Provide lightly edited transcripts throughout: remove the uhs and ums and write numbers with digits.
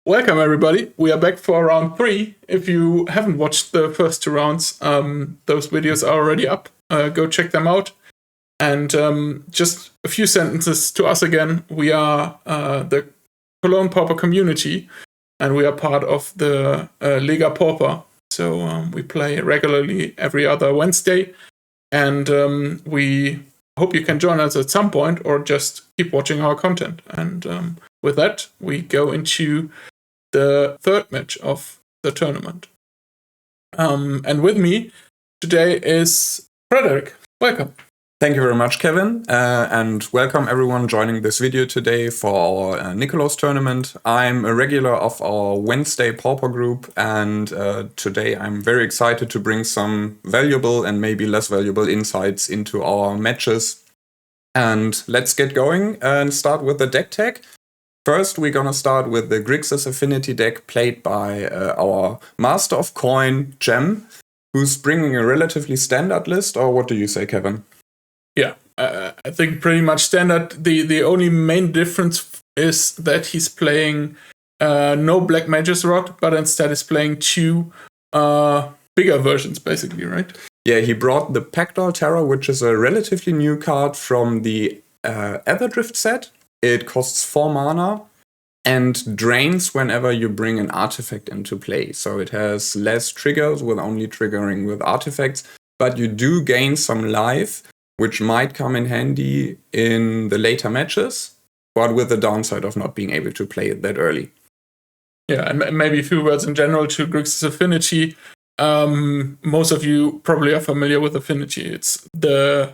Welcome, everybody. We are back for round 3. If you haven't watched the first 2 rounds, those videos are already up. Go check them out. And just a few sentences to us again. We are the Cologne Pauper community, and we are part of the Lega Pauper. So we play regularly every other Wednesday. And we hope you can join us at some point or just keep watching our content. And with that, we go into the third match of the tournament. And with me today is Frederick. Welcome. Thank you very much, Kevin, and welcome everyone joining this video today for our Nikolaus tournament. I'm a regular of our Wednesday Pauper group, and today I'm very excited to bring some valuable and maybe less valuable insights into our matches. And let's get going and start with the deck tech. First, we're going to start with the Grixis Affinity deck played by our Master of Coin, Gem, who's bringing a relatively standard list, or what do you say, Kevin? Yeah, I think pretty much standard. The only main difference is that he's playing no Black Magus Rod, but instead is playing 2 bigger versions, basically, right? Yeah, he brought the Pactol Terror, which is a relatively new card from the Everdrift set. It costs 4 mana and drains whenever you bring an artifact into play. So it has less triggers with only triggering with artifacts, but you do gain some life, which might come in handy in the later matches, but with the downside of not being able to play it that early. Yeah, and maybe a few words in general to Grixis Affinity. Most of you probably are familiar with Affinity. It's the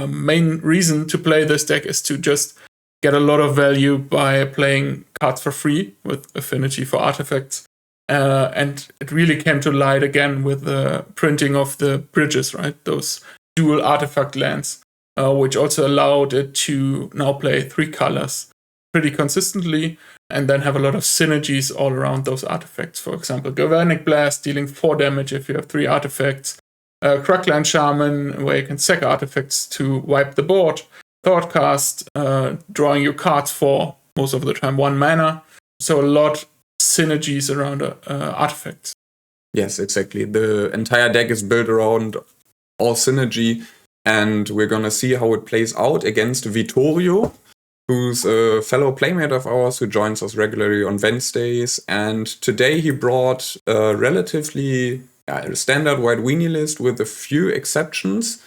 main reason to play this deck is to just get a lot of value by playing cards for free with Affinity for artifacts. And it really came to light again with the printing of the bridges, right? Those dual artifact lands, which also allowed it to now play 3 colors pretty consistently and then have a lot of synergies all around those artifacts. For example, Galvanic Blast dealing 4 damage if you have 3 artifacts. Crackland Shaman, where you can sack artifacts to wipe the board. Thoughtcast, drawing your cards for most of the time 1 mana. So a lot synergies around artifacts. Yes, exactly. The entire deck is built around all synergy, and we're gonna see how it plays out against Vittorio, who's a fellow playmate of ours who joins us regularly on Wednesdays. And today he brought a relatively standard white Weenie list with a few exceptions.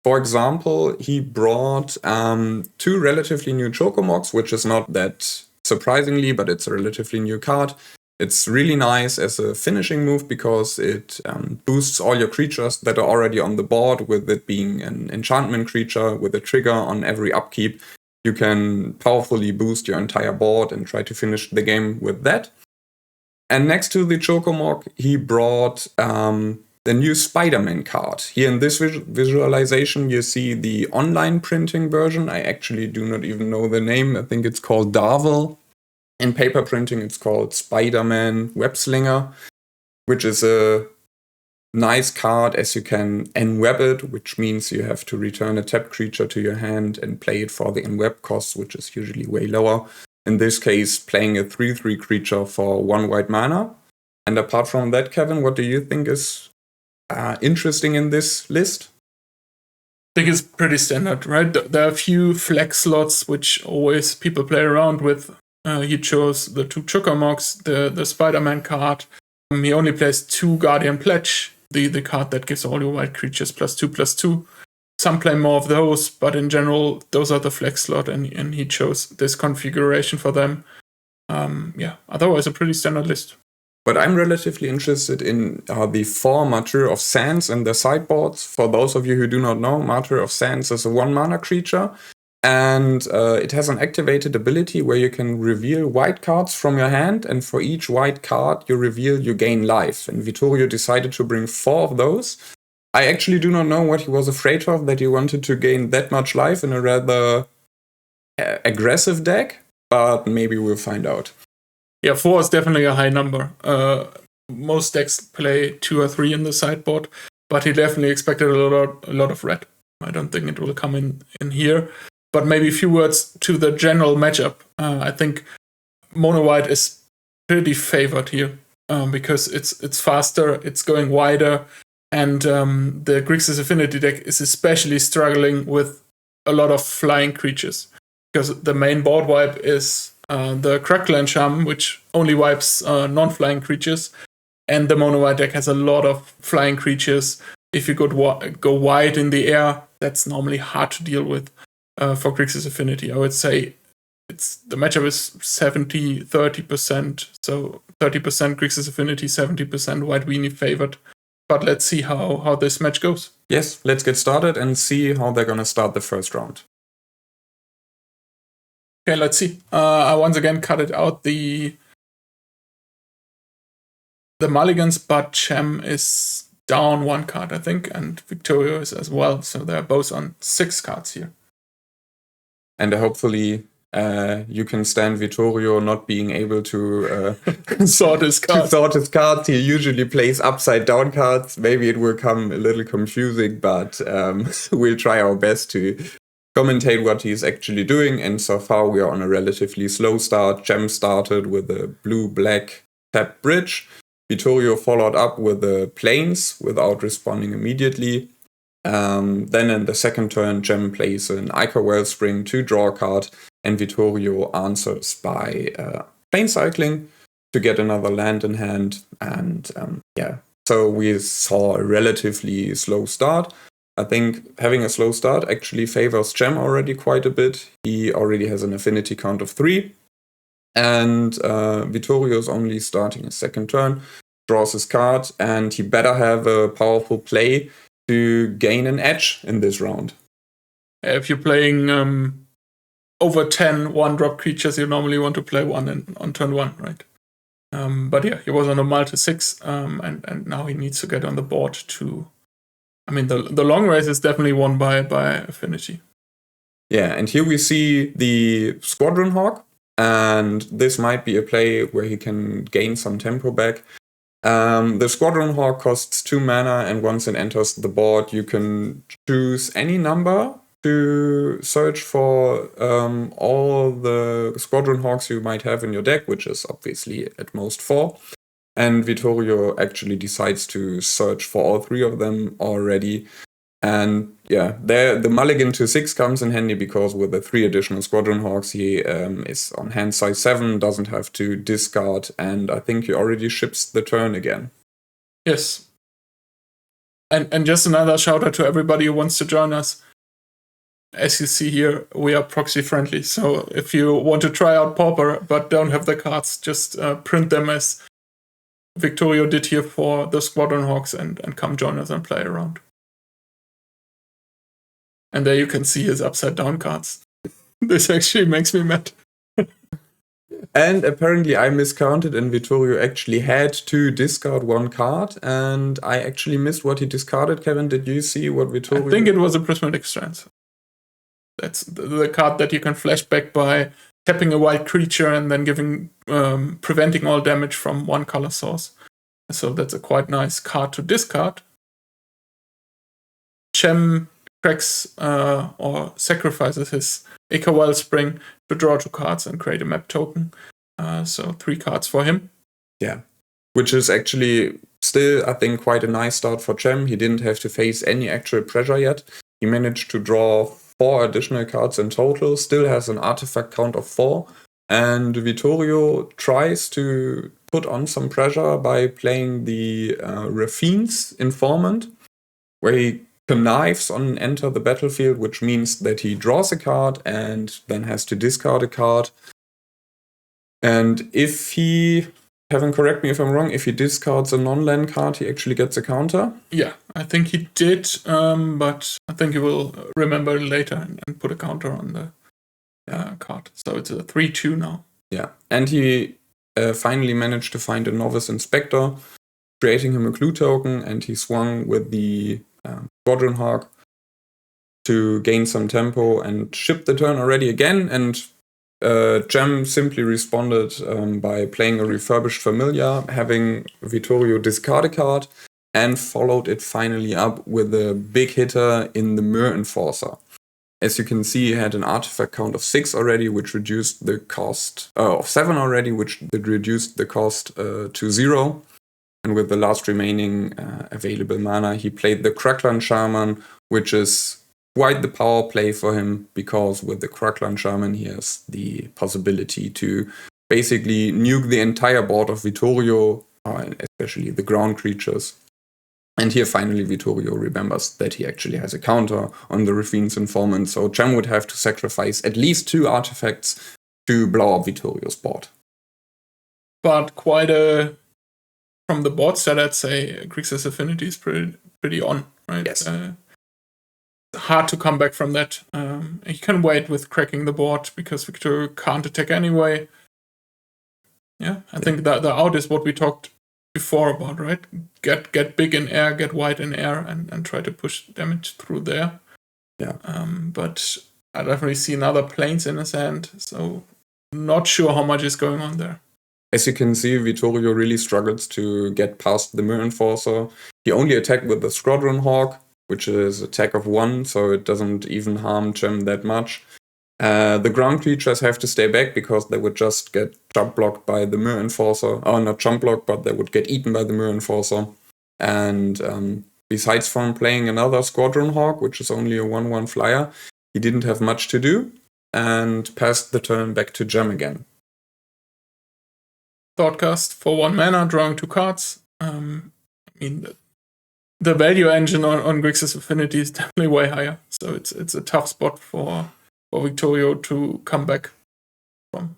For example, he brought 2 relatively new Chocomogs, which is not that surprisingly, but it's a relatively new card. It's really nice as a finishing move because it boosts all your creatures that are already on the board, with it being an enchantment creature with a trigger on every upkeep. You can powerfully boost your entire board and try to finish the game with that. And next to the Chocomog, he brought the new Spider-Man card. Here in this visualization, you see the online printing version. I actually do not even know the name. I think it's called Darvel. In paper printing, it's called Spider-Man Webslinger, which is a nice card as you can enweb it, which means you have to return a tapped creature to your hand and play it for the enweb cost, which is usually way lower. In this case, playing a 3/3 creature for 1 white mana. And apart from that, Kevin, what do you think is interesting in this list? I think it's pretty standard, right? There are a few flex slots which always people play around with. He chose the 2 Chocomogs, the Spider-Man card. He only plays 2 Guardian Pledge, the card that gives all your white creatures +2/+2. Some play more of those, but in general, those are the flex slot, and he chose this configuration for them. Otherwise a pretty standard list. But I'm relatively interested in the 4 Martyr of Sands and the sideboards. For those of you who do not know, Martyr of Sands is a 1 mana creature, and it has an activated ability where you can reveal white cards from your hand, and for each white card you reveal, you gain life. And Vittorio decided to bring 4 of those. I actually do not know what he was afraid of, that he wanted to gain that much life in a rather aggressive deck, but maybe we'll find out. Yeah, 4 is definitely a high number. Most decks play 2 or 3 in the sideboard, but he definitely expected a lot of red. I don't think it will come in here. But maybe a few words to the general matchup. I think mono white is pretty favored here because it's faster, it's going wider, and the Grixis Affinity deck is especially struggling with a lot of flying creatures because the main board wipe is the Crackland Charm, which only wipes non-flying creatures, and the mono white deck has a lot of flying creatures. If you go wide in the air, that's normally hard to deal with for Grixis Affinity. I would say the matchup is 70-30%. So 30% Grixis Affinity, 70% White Weenie favored. But let's see how this match goes. Yes, let's get started and see how they're going to start the first round. Okay, let's see. I once again cut it out the mulligans, but Chem is down 1 card, I think, and Victorio is as well. So they're both on 6 cards here. And hopefully you can stand Vittorio not being able to sort his cards. He usually plays upside down cards. Maybe it will come a little confusing, but we'll try our best to commentate what he's actually doing. And so far we are on a relatively slow start. Chem started with a blue-black tap bridge. Vittorio followed up with the planes without responding immediately. Then in the second turn, Chem plays an Ica Wellspring to draw a card, and Vittorio answers by plane cycling to get another land in hand. And so we saw a relatively slow start. I think having a slow start actually favors Chem already quite a bit. He already has an affinity count of 3. And Vittorio is only starting his second turn, draws his card, and he better have a powerful play to gain an edge in this round. If you're playing over 10 1-drop creatures, you normally want to play one on turn 1, right? But yeah, he was on a multi-6, and now he needs to get on the board to... I mean, the long race is definitely won by Affinity. Yeah, and here we see the Squadron Hawk, and this might be a play where he can gain some tempo back. The Squadron Hawk costs 2 mana, and once it enters the board, you can choose any number to search for all the Squadron Hawks you might have in your deck, which is obviously at most 4. And Vittorio actually decides to search for all 3 of them already. And yeah, the mulligan to 6 comes in handy because with the 3 additional Squadron Hawks, he is on hand size 7, doesn't have to discard, and I think he already ships the turn again. Yes. And just another shout out to everybody who wants to join us. As you see here, we are proxy friendly. So if you want to try out Pauper but don't have the cards, just print them as Victorio did here for the Squadron Hawks and come join us and play around. And there you can see his upside down cards. This actually makes me mad. And apparently I miscounted and Vittorio actually had to discard 1 card, and I actually missed what he discarded. Kevin, did you see what Vittorio... I think it was a Prismatic Strands. That's the card that you can flash back by tapping a white creature and then preventing all damage from 1 color source. So that's a quite nice card to discard. Chem cracks or sacrifices his Ica Wellspring to draw 2 cards and create a map token. So 3 cards for him. Yeah, which is actually still, I think, quite a nice start for Chem. He didn't have to face any actual pressure yet. He managed to draw 4 additional cards in total, still has an artifact count of 4. And Vittorio tries to put on some pressure by playing the Raffine's Informant, where he connives on enter the battlefield, which means that he draws a card and then has to discard a card. And if he, Kevin, correct me if I'm wrong, if he discards a non-land card, he actually gets a counter? Yeah, I think he did, but I think he will remember later and put a counter on the card. So it's a 3-2 now. Yeah, and he finally managed to find a Novice Inspector, creating him a clue token, and he swung with the Squadron Hawk to gain some tempo and ship the turn already again. And Chem simply responded by playing a Refurbished Familiar, having Vittorio discard a card, and followed it finally up with a big hitter in the Myr Enforcer. As you can see, he had an artifact count of 6 already, which reduced the cost of 7 already, which reduced the cost to 0. And with the last remaining available mana, he played the Crackland Shaman, which is quite the power play for him, because with the Crackland Shaman, he has the possibility to basically nuke the entire board of Vittorio, especially the ground creatures. And here finally Vittorio remembers that he actually has a counter on the Raffine's Informant, so Gem would have to sacrifice at least 2 artifacts to blow up Vittorio's board. But from the board side, I'd say Grixis Affinity is pretty on, right? Yes. Hard to come back from that. He can wait with cracking the board because Vittorio can't attack anyway. Yeah, I think that the out is what we talked before about, right? Get big in air, get wide in air, and try to push damage through there. Yeah. But I definitely see another planes in his hand, so not sure how much is going on there. As you can see, Vittorio really struggles to get past the Mirror Enforcer. He only attacked with the Squadron Hawk, which is attack of 1, so it doesn't even harm Gem that much. The ground creatures have to stay back because they would just get jump blocked by the Mirror Enforcer. Or not jump blocked, but they would get eaten by the Mirror Enforcer. And besides from playing another Squadron Hawk, which is only a 1/1 flyer, he didn't have much to do and passed the turn back to Gem again. Thoughtcast for 1 mana, drawing 2 cards. I mean, the value engine on Grixis Affinity is definitely way higher, so it's a tough spot for Vittorio to come back from.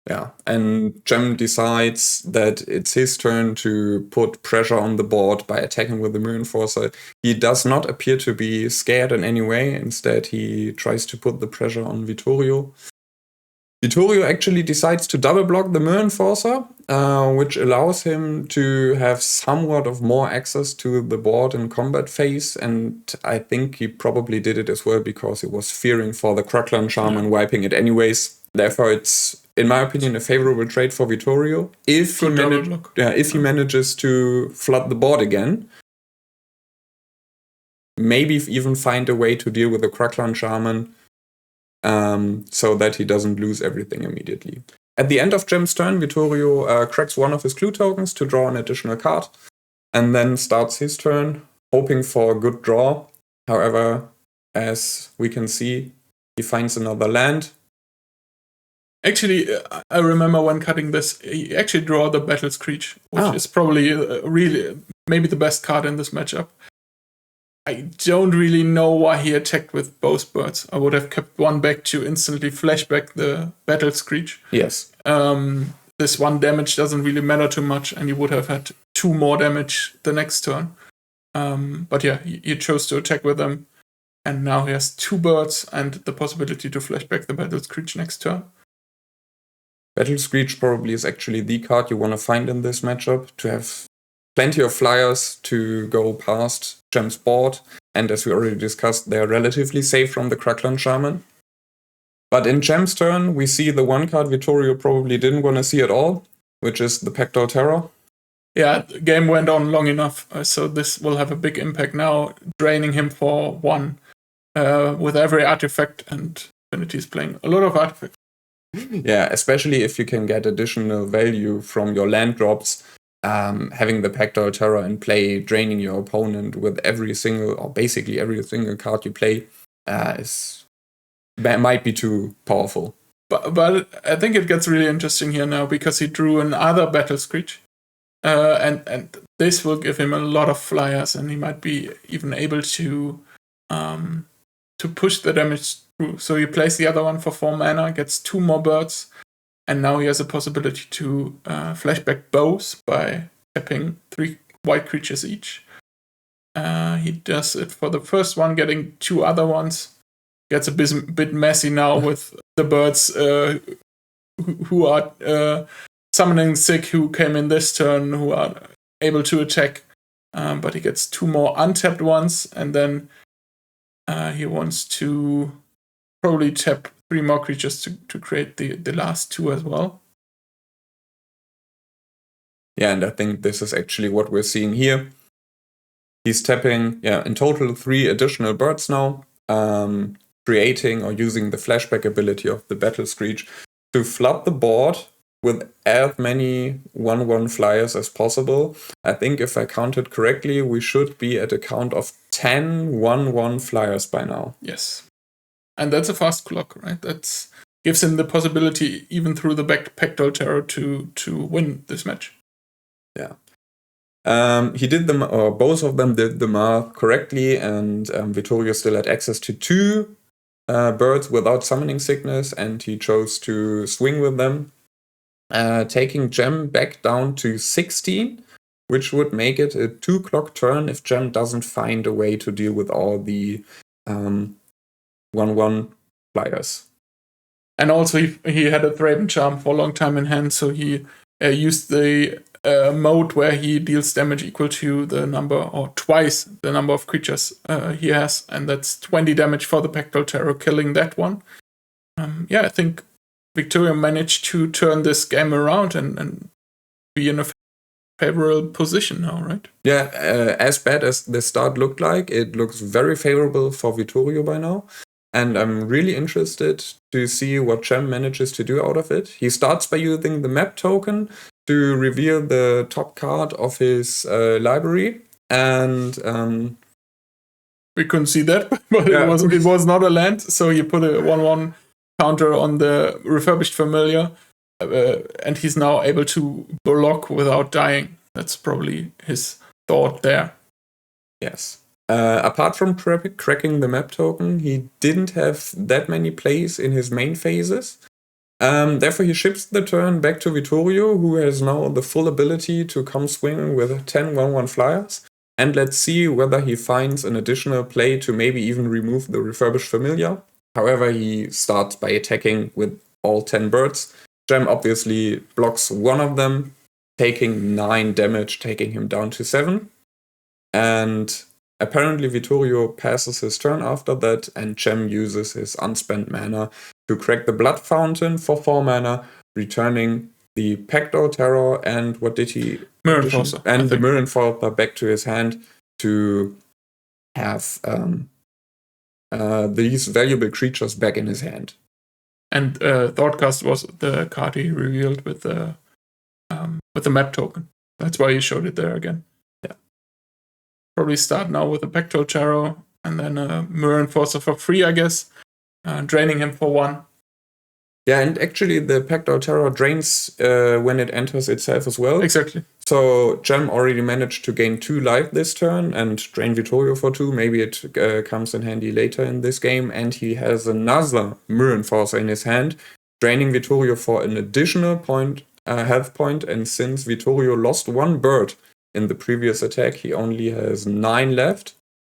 Yeah, and Gem decides that it's his turn to put pressure on the board by attacking with the Mirror Enforcer. He does not appear to be scared in any way. Instead, he tries to put the pressure on Vittorio. Vittorio actually decides to double block the Mirror Enforcer, which allows him to have somewhat of more access to the board in combat phase, and I think he probably did it as well because he was fearing for the Crackland Shaman wiping it anyways. Therefore, it's, in my opinion, a favorable trade for Vittorio if he manages to flood the board again. Maybe even find a way to deal with the Crackland Shaman, so that he doesn't lose everything immediately. At the end of Gem's turn, Vittorio cracks one of his clue tokens to draw an additional card, and then starts his turn, hoping for a good draw. However, as we can see, he finds another land. Actually, I remember when cutting this, he actually drew the Battle Screech, which is probably really maybe the best card in this matchup. I don't really know why he attacked with both birds. I would have kept one back to instantly flashback the Battle Screech. Yes. This 1 damage doesn't really matter too much, and he would have had 2 more damage the next turn. But yeah, he chose to attack with them, and now he has 2 birds and the possibility to flashback the Battle Screech next turn. Battle Screech probably is actually the card you want to find in this matchup, to have plenty of flyers to go past Gem's board, and as we already discussed, they're relatively safe from the Crackland Shaman. But in Gem's turn, we see the 1 card Vittorio probably didn't want to see at all, which is the Pactal Terror. Yeah, the game went on long enough, so this will have a big impact now, draining him for 1 with every artifact, and Affinity is playing a lot of artifacts. Yeah, especially if you can get additional value from your land drops. Having the Pactal Terror in play, draining your opponent with basically every single card you play, might be too powerful. But I think it gets really interesting here now because he drew another Battle Screech, and this will give him a lot of flyers, and he might be even able to push the damage through. So he plays the other one for 4 mana, gets 2 more birds. And now he has a possibility to flashback both by tapping 3 white creatures each. He does it for the first one, getting 2 other ones. Gets a bit messy now with the birds who are summoning sick, who came in this turn, who are able to attack. But he gets 2 more untapped ones, and then he wants to probably tap 3 more creatures to create the last 2 as well. Yeah, and I think this is actually what we're seeing here. He's tapping, in total 3 additional birds now, creating or using the flashback ability of the Battle Screech to flood the board with as many 1/1 flyers as possible. I think if I counted correctly, we should be at a count of 10 1/1 flyers by now. Yes. And that's a fast clock, right? That gives him the possibility, even through the Pectoral Terror, to win this match. Yeah. He did them, or both of them did the math correctly, and Vittorio still had access to 2 birds without summoning sickness, and he chose to swing with them, taking Gem back down to 16, which would make it a 2 clock turn if Gem doesn't find a way to deal with all the 1/1 flyers. And also he had a Thraben Charm for a long time in hand, so he used the mode where he deals damage equal to the number, or twice the number of creatures he has, and that's 20 damage for the Pectoral Terror, killing that one. I think Vittorio managed to turn this game around and be in a favorable position now, right? Yeah, as bad as the start looked like, it looks very favorable for Vittorio by now. And I'm really interested to see what Gem manages to do out of it. He starts by using the map token to reveal the top card of his library. And we couldn't see that, but it was not a land, so he put a 1/1 counter on the Refurbished Familiar, and he's now able to block without dying. That's probably his thought there. Yes. Apart from cracking the map token, he didn't have that many plays in his main phases. Therefore, he ships the turn back to Vittorio, who has now the full ability to come swinging with 10 1/1 flyers. And let's see whether he finds an additional play to maybe even remove the Refurbished Familiar. However, he starts by attacking with all 10 birds. Gem obviously blocks one of them, taking 9 damage, taking him down to 7. And apparently Vittorio passes his turn after that, and Gem uses his unspent mana to crack the Blood Fountain for 4 mana, returning the Pectoral Terror and what did he? Mirror Enforcer. And the Mirror Enforcer back to his hand to have these valuable creatures back in his hand. And Thoughtcast was the card he revealed with the map token. That's why he showed it there again. Probably start now with a Pectoral Terror and then a Mirror Enforcer for free, I guess, draining him for 1. Yeah, and actually the Pectoral Terror drains when it enters itself as well. Exactly. So Gem already managed to gain 2 life this turn and drain Vittorio for 2. Maybe it comes in handy later in this game. And he has another Mirror Enforcer in his hand, draining Vittorio for an additional health point. And since Vittorio lost 1 bird in the previous attack, he only has 9 left,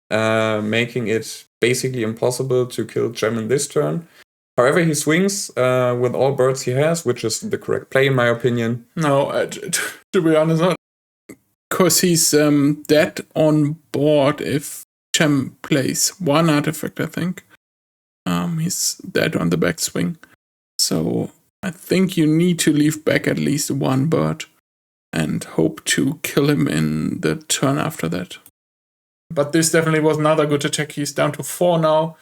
making it basically impossible to kill Gem in this turn. However, he swings with all birds he has, which is the correct play in my opinion. No, to be honest, not. Because he's dead on board if Gem plays 1 artifact, I think. He's dead on the backswing. So I think you need to leave back at least 1 bird and hope to kill him in the turn after that. But this definitely was another good attack. He's down to 4 now.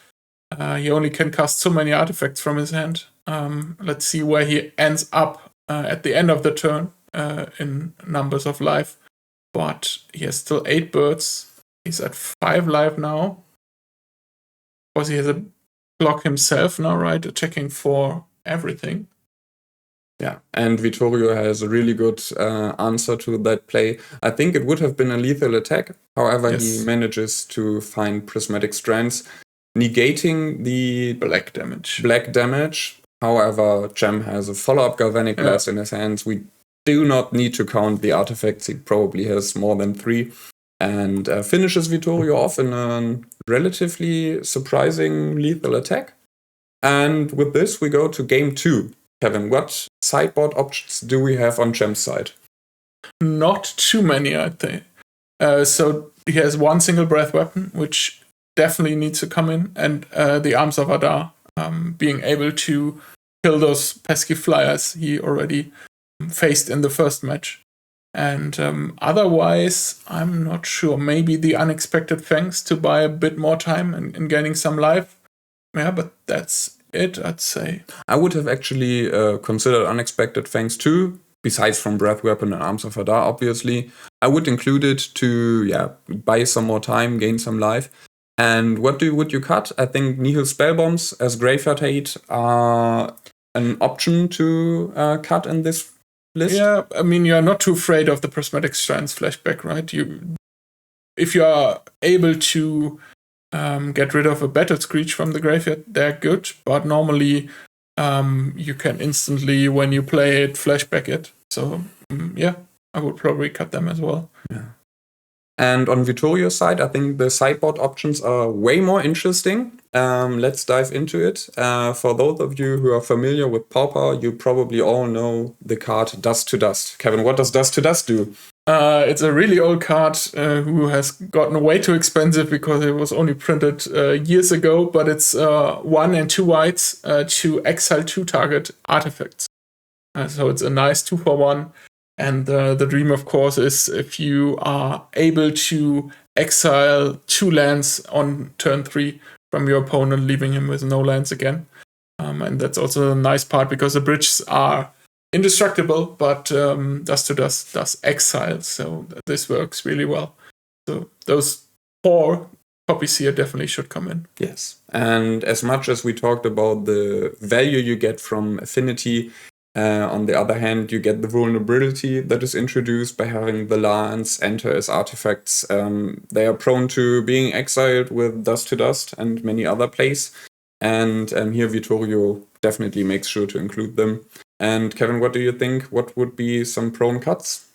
He only can cast so many artifacts from his hand. Let's see where he ends up at the end of the turn in numbers of life. But he has still 8 birds. He's at 5 life now. Because he has a block himself now, right? Attacking for everything. Yeah, and Vittorio has a really good answer to that play. I think it would have been a lethal attack. However, he manages to find Prismatic Strands, negating the black damage. However, Gem has a follow-up Galvanic Blast in his hands. We do not need to count the artifacts. He probably has more than 3. And finishes Vittorio off in a relatively surprising lethal attack. And with this, we go to game 2. Kevin, what sideboard options do we have on Gem's side? Not too many, I think. So he has 1 single breath weapon, which definitely needs to come in, and the Arms of Adar, being able to kill those pesky flyers he already faced in the first match. And otherwise, I'm not sure. Maybe the Unexpected Fangs to buy a bit more time in gaining some life. Yeah, but that's it, I'd say. I would have actually considered Unexpected Fangs too, besides from Breath Weapon and Arms of Hadar, obviously. I would include it to buy some more time, gain some life. And what would you cut? I think Nihil Spellbombs as Graveyard Hate are an option to cut in this list. Yeah, I mean, you're not too afraid of the Prismatic Strands flashback, right? If you are able to get rid of a Battle Screech from the graveyard, they're good. But normally, you can instantly, when you play it, flashback it. So, I would probably cut them as well. Yeah. And on Vittorio's side, I think the sideboard options are way more interesting. Let's dive into it. For those of you who are familiar with Pauper, you probably all know the card Dust to Dust. Kevin, what does Dust to Dust do? It's a really old card who has gotten way too expensive because it was only printed years ago, but it's 1 and 2 whites to exile 2 target artifacts. So it's a nice 2-for-1. And the dream, of course, is if you are able to exile 2 lands on turn 3 from your opponent, leaving him with no lands again. And that's also a nice part because the bridges are indestructible, but Dust to Dust does exile. So this works really well. So those 4 copies here definitely should come in. Yes. And as much as we talked about the value you get from Affinity, on the other hand, you get the vulnerability that is introduced by having the lands enter as artifacts. They are prone to being exiled with Dust to Dust and many other plays. And here Vittorio definitely makes sure to include them. And Kevin, what do you think? What would be some prone cuts?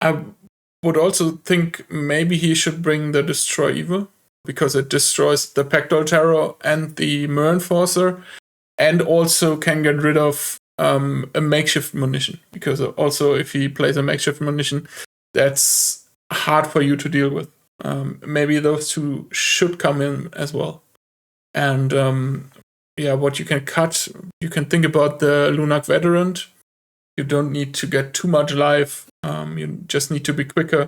I would also think maybe he should bring the Destroy Evil, because it destroys the Pactol Terror and the Mirror Enforcer, and also can get rid of a makeshift munition, because also if he plays a makeshift munition, that's hard for you to deal with. Maybe those 2 should come in as well. And what you can cut, you can think about the Lunak Veteran. You don't need to get too much life. You just need to be quicker.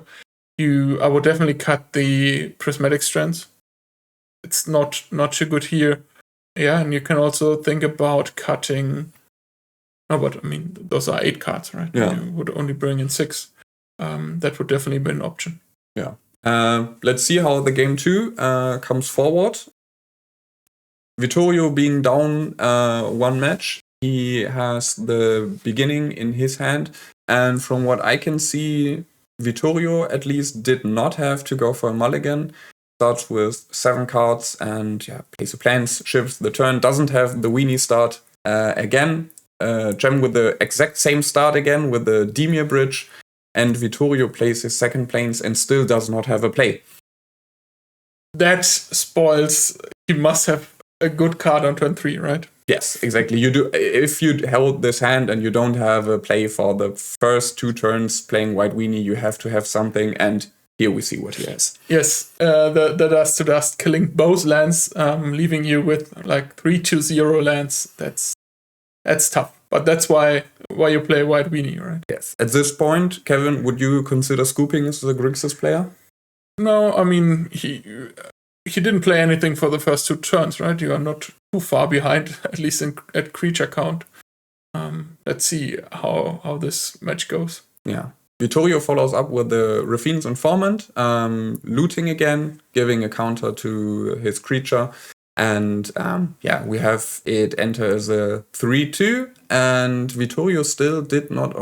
I would definitely cut the Prismatic Strands. It's not so good here. Yeah, and you can also think about cutting. No, but I mean, those are 8 cards, right? Yeah. You would only bring in 6. That would definitely be an option. Yeah. Let's see how the game 2 comes forward. Vittorio being down 1 match, he has the beginning in his hand. And from what I can see, Vittorio at least did not have to go for a mulligan. Starts with 7 cards and plays the plans, shifts the turn, doesn't have the Weenie start again. Gem with the exact same start again with the Demir Bridge, and Vittorio plays his second planes and still does not have a play. That spoils. You must have a good card on turn 3, right? Yes, exactly. You do. If you held this hand and you don't have a play for the first 2 turns playing White Weenie, you have to have something, and here we see what he has. Yes, the Dust to Dust killing both lands, leaving you with like 3/0 lands. That's tough, but that's why you play White Weenie, right? Yes. At this point, Kevin, would you consider scooping as a Grixis player? No, I mean, he didn't play anything for the first 2 turns, right? You are not too far behind, at least at creature count. Let's see how this match goes. Yeah. Vittorio follows up with the Rafine's Informant, looting again, giving a counter to his creature. And we have it enter as a 3/2, and Vittorio still did not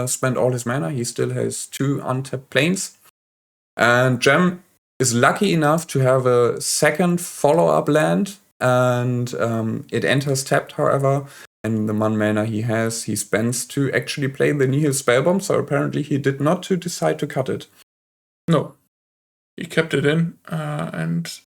spend all his mana. He still has 2 untapped planes. And Gem is lucky enough to have a second follow-up land, and it enters tapped, however. And the 1 mana he spends to actually play the Nihil Spellbomb, so apparently he did not decide to cut it. No, he kept it in, and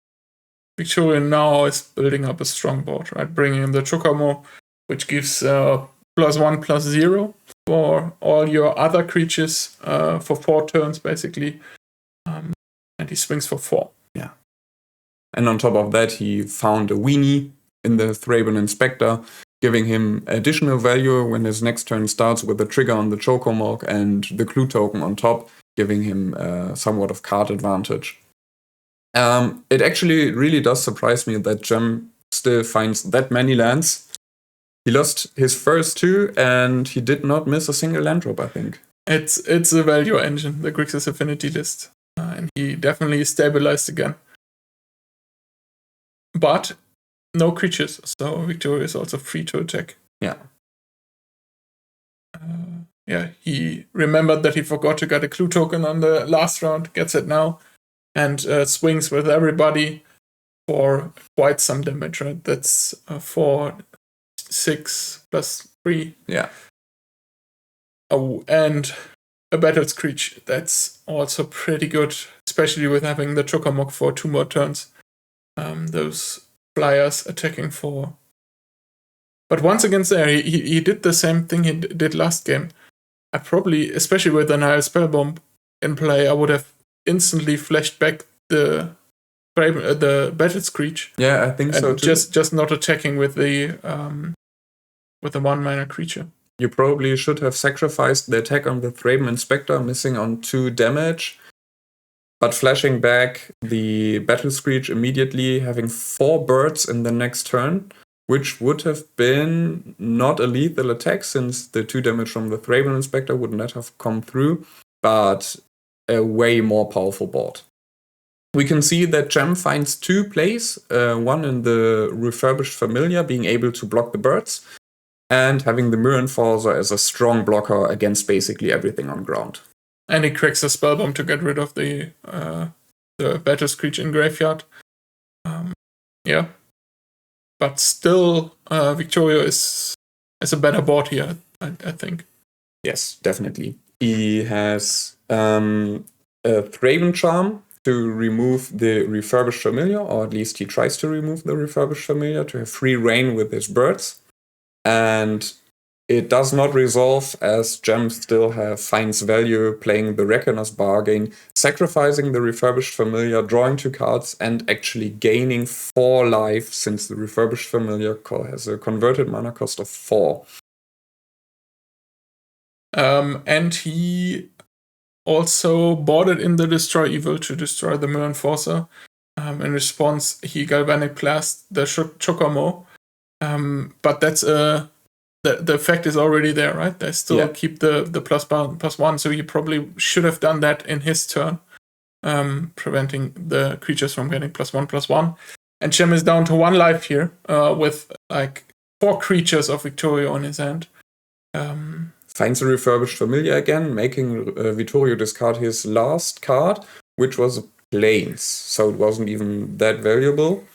Vittorio now is building up a strong board, right? Bringing in the Chukamo, which gives +1/+0 for all your other creatures for 4 turns, basically. And he swings for 4. Yeah. And on top of that, he found a Weenie in the Thraben Inspector, giving him additional value when his next turn starts with the trigger on the Chocomog and the clue token on top, giving him somewhat of card advantage. It actually really does surprise me that Gem still finds that many lands. He lost his first 2, and he did not miss a single land drop, I think. It's a value engine, the Grixis Affinity list. And he definitely stabilized again. But no creatures, so Victoria is also free to attack. Yeah. He remembered that he forgot to get a clue token on the last round, gets it now, and swings with everybody for quite some damage, right? That's 4, 6 plus 3. Yeah. Oh, and a Battle Screech. That's also pretty good, especially with having the Chocomog for 2 more turns. Those flyers attacking for. But once against there, he did the same thing he did last game. I probably, especially with an Nihil Spellbomb in play, I would have instantly flashed back the Battle Screech. Yeah, I think so too. Just not attacking with the 1-mana creature. You probably should have sacrificed the attack on the Thraben Inspector, missing on 2 damage, but flashing back the Battle Screech immediately, having 4 birds in the next turn, which would have been not a lethal attack since the 2 damage from the Thraben Inspector would not have come through, but a way more powerful board. We can see that Gem finds 2 plays, one in the Refurbished Familiar, being able to block the birds, and having the Mirror Enforcer as a strong blocker against basically everything on ground. And he cracks the Spellbomb to get rid of the Battle Screech in graveyard. But still, Victoria is a better board here, I think. Yes, definitely. He has a Thraben Charm to remove the Refurbished Familiar, or at least he tries to remove the Refurbished Familiar to have free reign with his birds. And it does not resolve, as Gem still finds value playing the Reckoner's Bargain, sacrificing the Refurbished Familiar, drawing 2 cards, and actually gaining 4 life, since the Refurbished Familiar has a converted mana cost of 4. And he also boarded in the Destroy Evil to destroy the Mirror Enforcer. In response, he Galvanic Blast the Chocomo. But that's the effect is already there, right? They still keep the +1, so he probably should have done that in his turn, preventing the creatures from getting +1/+1. And Gem is down to 1 life here, with like 4 creatures of Victoria on his hand. Finds a Refurbished Familiar again, making Vittorio discard his last card, which was a Plains, so it wasn't even that valuable.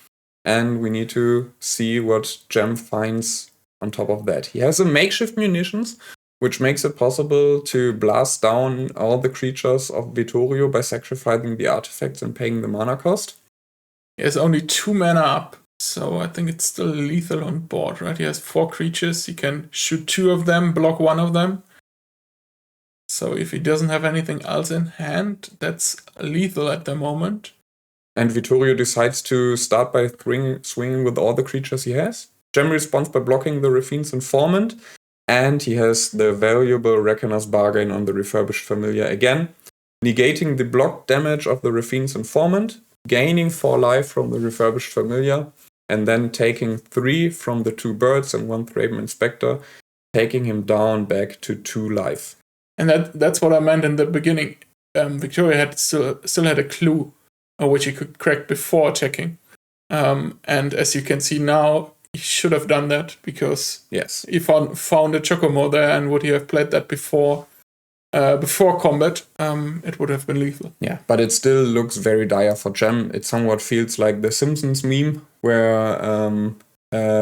And we need to see what Gem finds on top of that. He has a Makeshift Munitions, which makes it possible to blast down all the creatures of Vittorio by sacrificing the artifacts and paying the mana cost. He has only 2 mana up, so I think it's still lethal on board, right? He has 4 creatures, he can shoot 2 of them, block 1 of them. So if he doesn't have anything else in hand, that's lethal at the moment. And Vittorio decides to start by swinging with all the creatures he has. Gem responds by blocking the Raffine's Informant, and he has the valuable Reckoner's Bargain on the Refurbished Familiar again, negating the block damage of the Raffine's Informant, gaining 4 life from the Refurbished Familiar, and then taking 3 from the 2 birds and 1 Thraben Inspector, taking him down back to 2 life. And that's what I meant in the beginning. Victoria had still had a clue, which he could crack before attacking. And as you can see now, he should have done that, because he found a Chocomo there, and would he have played that before combat, it would have been lethal. Yeah, but it still looks very dire for Gem. It somewhat feels like the Simpsons meme, where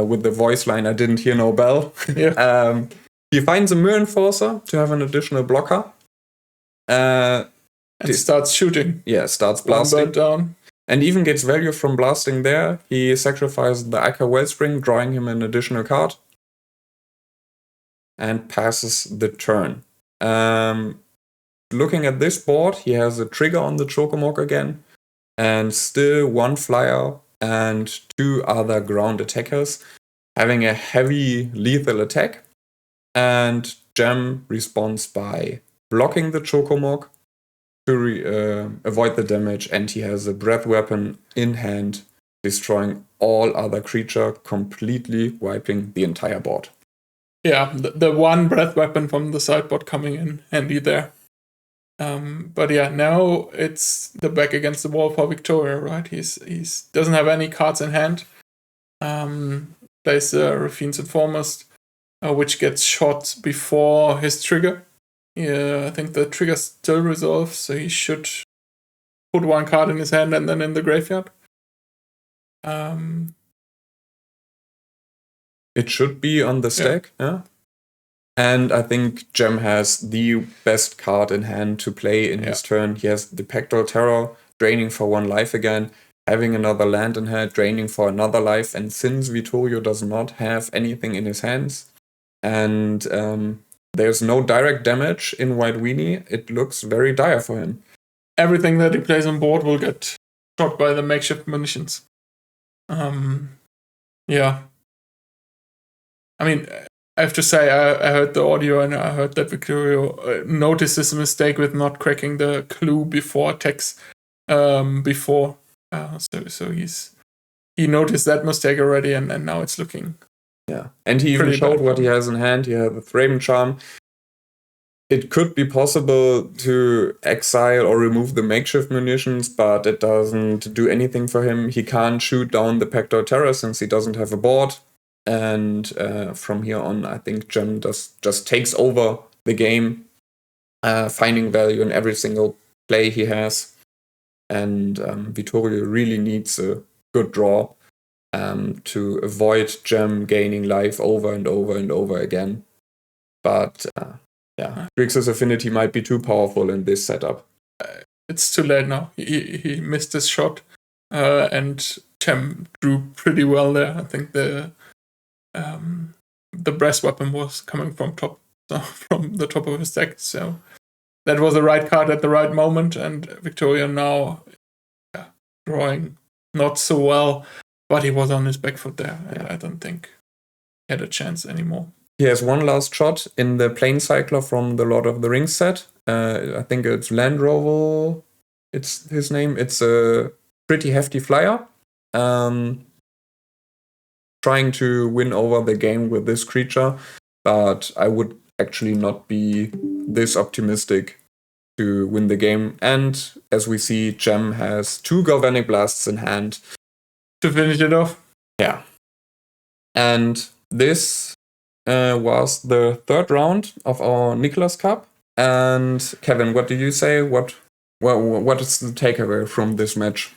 with the voice line, "I didn't hear no bell." Yeah. He finds a Mirror Enforcer to have an additional blocker. And starts shooting. Yeah, starts blasting. 1 bird down. And even gets value from blasting there. He sacrifices the Ica Wellspring, drawing him an additional card. And passes the turn. Looking at this board, he has a trigger on the Chocomog again. And still 1 flyer and 2 other ground attackers. having a heavy lethal attack, and Gem responds by blocking the Chocomog to avoid the damage, and he has a breath weapon in hand, destroying all other creature, completely wiping the entire board. Yeah, the one breath weapon from the sideboard coming in handy there. But yeah, now it's the back against the wall for Victoria, right? He's doesn't have any cards in hand. Plays Raffine's Informist, which gets shot before his trigger. Yeah, I think the trigger still resolves, so he should put one card in his hand and then in the graveyard. It should be on the stack, yeah. And I think Gem has the best card in hand to play in his turn. He has the Pectoral Terror, draining for 1 life again, having another land in hand, draining for another life. And since Vittorio does not have anything in his hands, and there's no direct damage in White Weenie, it looks very dire for him. Everything that he plays on board will get shot by the makeshift munitions. Yeah. I mean, I have to say, I heard the audio and I heard that Victorio noticed his mistake with not cracking the clue before attacks before. So he noticed that mistake already, and now it's looking. Yeah, and he even showed what he has in hand. He has the Thraben Charm. It could be possible to exile or remove the makeshift munitions, but it doesn't do anything for him. He can't shoot down the Pectoral Terror since he doesn't have a board. And from here on, I think Gem just takes over the game, finding value in every single play he has. And Vittorio really needs a good draw to avoid Gem gaining life over and over and over again. But Grixis Affinity might be too powerful in this setup. It's too late now. He missed his shot, and Gem drew pretty well there. I think the breast weapon was coming from the top of his deck, so that was the right card at the right moment. And Victoria now drawing not so well, but he was on his back foot there. I don't think he had a chance anymore. He has one last shot in the Planecycler from the Lord of the Rings set. I think it's Landroval. It's his name. It's a pretty hefty flyer. Trying to win over the game with this creature, but I would actually not be this optimistic to win the game. And as we see, Gem has 2 Galvanic Blasts in hand to finish it off. Yeah. And this was the 3rd round of our Nicholas Cup. And Kevin, what do you say? What is the takeaway from this match?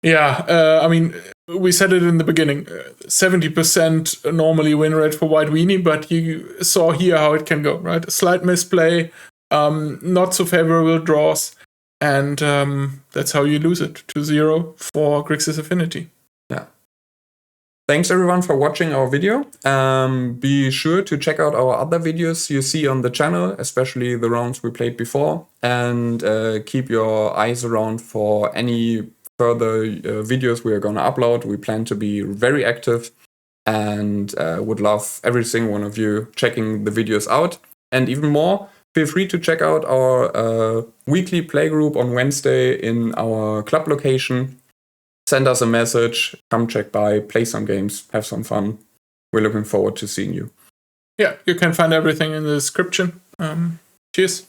Yeah, I mean, we said it in the beginning, 70% normally win rate for White Weenie, but you saw here how it can go, right? A slight misplay, not so favorable draws, and that's how you lose it, 2-0 for Grixis Affinity. Yeah. Thanks everyone for watching our video. Be sure to check out our other videos you see on the channel, especially the rounds we played before, and keep your eyes around for any further videos we are going to upload. We plan to be very active and would love every single one of you checking the videos out. And even more, feel free to check out our weekly playgroup on Wednesday in our club location. Send us a message, come check by, play some games, have some fun. We're looking forward to seeing you. Yeah, you can find everything in the description. Cheers.